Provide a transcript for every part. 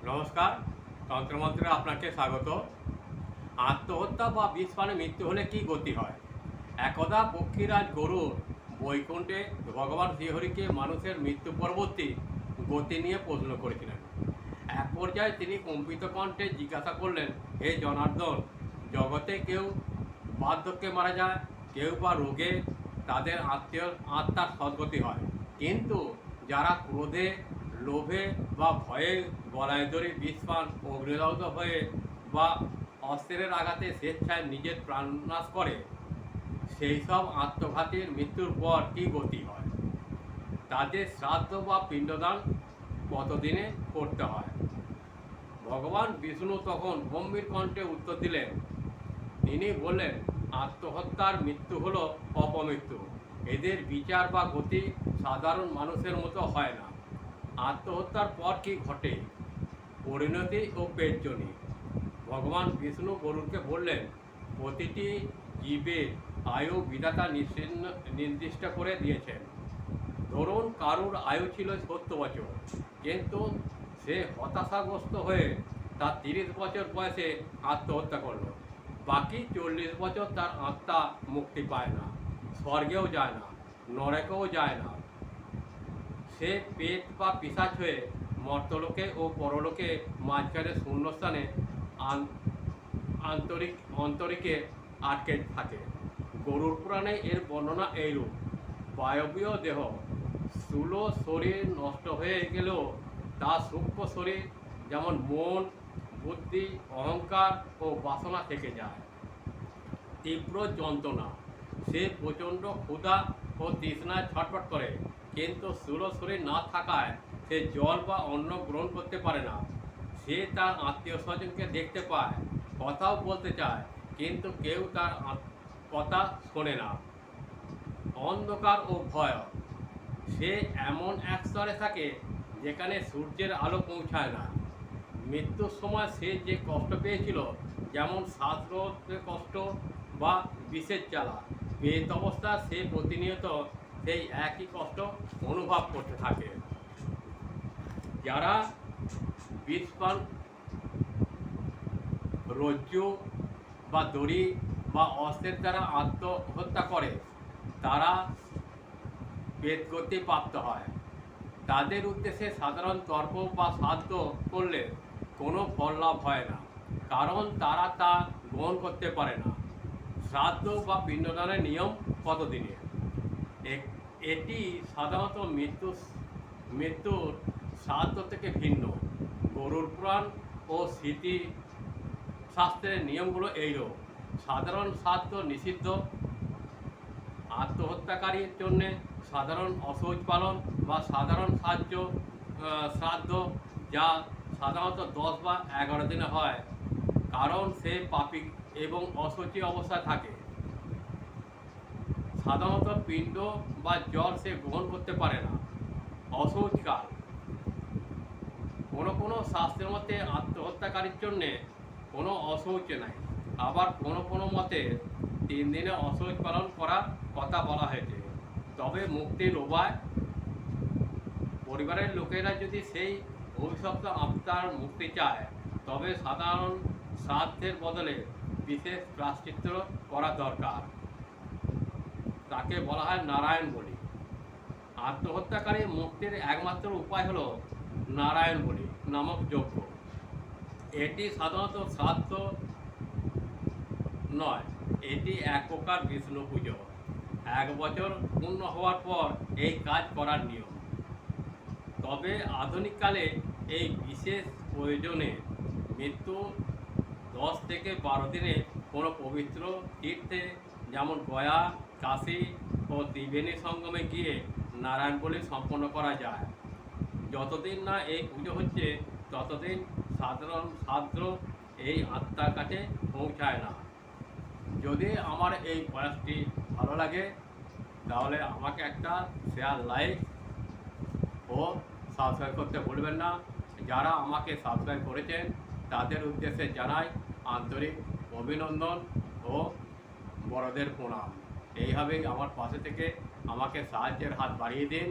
নমস্কার, তন্ত্রমন্ত্রে আপনাকে স্বাগত। আত্মহত্যা বা বিষপানে মৃত্যু হলে কি গতি হয়? একদা পক্ষীরাজ গরুড় বৈকুণ্ঠে ভগবান শ্রীহরিকে মানুষের মৃত্যু পরবর্তী গতি নিয়ে প্রশ্ন করেছিলেন। এক পর্যায়ে তিনি কম্পিত কণ্ঠে জিজ্ঞাসা করলেন, হে জনার্দন, জগতে কেউ বার্ধক্যে মারা যায়, কেউ বা রোগে তাদের আত্মার সদ্গতি হয়, কিন্তু যারা ক্রোধে, লোভে বা ভয়ে গলায় দড়ি বিষপান, অগ্নিদগ্ধ হয়ে বা অস্ত্রের আঘাতে স্বেচ্ছায় নিজের প্রাণনাশ করে, সেই সব আত্মঘাতীর মৃত্যুর পর কী গতি হয়? তাদের শ্রাদ্ধ বা পিণ্ডদান কতদিনে করতে হয়? ভগবান বিষ্ণু তখন গম্ভীর কণ্ঠে উত্তর দিলেন। তিনি বললেন, আত্মহত্যার মৃত্যু হলো অপমৃত্যু। এদের বিচার বা গতি সাধারণ মানুষের মতো হয় না। আত্মহত্যার পর কি ঘটে? পরিণতি ও পেটজনি। ভগবান বিষ্ণু গরুড়কে বললেন, প্রতিটি জীবের আয়ু বিধাতা নির্দিষ্ট করে দিয়েছেন। ধরুন কারুর আয়ু ছিল 70 বছর, কিন্তু সে হতাশাগ্রস্ত হয়ে তার 30 বছর বয়সে আত্মহত্যা করলো। বাকি 40 বছর তার আত্মা মুক্তি পায় না, স্বর্গেও যায় না, নরকেও যায় না। সে পেট বা পিশাচ হয়ে মর্তলোকে ও পরলোকে মাঝখানে শূন্যস্থানে অন্তরিকে আটকে থাকে। গরুড় পুরাণে এর বর্ণনা এইরূপ। বায়বীয় দেহ, স্থূল শরীর নষ্ট হয়ে গেলেও তার সূক্ষ্ম শরীর, যেমন মন, বুদ্ধি, অহংকার ও বাসনা থেকে যায়। তীব্র যন্ত্রণা, সে প্রচণ্ড ক্ষুধা ও তৃষ্ণায় ছটফট করে, কিন্তু স্থূল শরীর না থাকায় সে জল বা অন্ন গ্রহণ করতে পারে না। সে তার আত্মীয় স্বজনকে দেখতে পায়, কথাও বলতে চায়, কিন্তু কেউ তার কথা শোনে না। অন্ধকার ও ভয়, সে এমন এক স্তরে থাকে যেখানে সূর্যের আলো পৌঁছায় না। মৃত্যুর সময় সে যে কষ্ট পেয়েছিল, যেমন শ্বাসরোধের কষ্ট বা বিষের জ্বালা, প্রেত অবস্থা সে প্রতিনিয়ত সেই একই কষ্ট অনুভব করতে থাকে। যারা বিষপান, রজ্জু বা দড়ি বা অস্ত্রের দ্বারা আত্মহত্যা করে, তারা পেটগতি প্রাপ্ত হয়। তাদের উদ্দেশ্যে সাধারণ তর্ক বা শ্রাদ্ধ করলে কোনো ফল লাভ হয় না, কারণ তারা তা গ্রহণ করতে পারে না। শ্রাদ্ধ বা পিণ্ডদানের নিয়ম কতদিনের? এটি সাধারণত মৃত্যুর শ্রাদ্ধ থেকে ভিন্ন। গরুড় পুরাণ ও স্মৃতি শাস্ত্রের নিয়মগুলো এইরূপ। সাধারণ শ্রাদ্ধ নিষিদ্ধ। আত্মহত্যাকারীর জন্যে সাধারণ অসৌচ পালন বা সাধারণ শ্রাদ্ধ, যা সাধারণত 10 বা 11 দিনে হয়, কারণ সে পাপী এবং অশৌচি অবস্থায় থাকে। সাধারণত পিণ্ড বা জল সে গ্রহণ করতে পারে না। অশৌচকাল, কোনো শাস্ত্রের মতে আত্মহত্যাকারীর জন্যে কোনো অশৌচ নাই। আবার কোনো মতে 3 দিনে অশৌচ পালন করার কথা বলা হয়েছে। তবে মুক্তির উপায়, পরিবারের লোকেরা যদি সেই অভিশপ্ত আত্মার মুক্তি চায়, তবে সাধারণ শ্রাদ্ধের বদলে বিশেষ প্রায়শ্চিত্ত করা দরকার। তাকে বলা হয় নারায়ণ বলি। আত্মহত্যাকারী মুক্তির একমাত্র উপায় হলো নারায়ণ বলি নামক যজ্ঞ। এটি সাধারণত শ্রাদ্ধ নয়, এটি এক প্রকার বিষ্ণু পুজো। 1 বছর পূর্ণ হওয়ার পর এই কাজ করার নিয়ম। তবে আধুনিককালে এই বিশেষ প্রয়োজনে মৃত্যু 10 থেকে 12 দিনে কোনো পবিত্র তীর্থে, যেমন গয়া, কাশী ও ত্রিবেণী সঙ্গমে গিয়ে নারায়ণ বলি সম্পন্ন করা যায়। যতদিন না এই পুজো হচ্ছে, ততদিন সাধারণ শ্রাদ্ধ এই আত্মার কাছে পৌঁছায় না। যদি আমার এই প্রয়াসটি ভালো লাগে, তাহলে আমাকে একটা শেয়ার, লাইক ও সাবস্ক্রাইব করতে ভুলবেন না। যারা আমাকে সাবস্ক্রাইব করেছেন, তাদের উদ্দেশ্যে জানাই আন্তরিক অভিনন্দন ও বড়দের প্রণাম। এইভাবেই আমার পাশে থেকে আমাকে সাহায্যের হাত বাড়িয়ে দিন।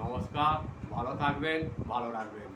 নমস্কার, ভালো থাকবেন, ভালো রাখবেন।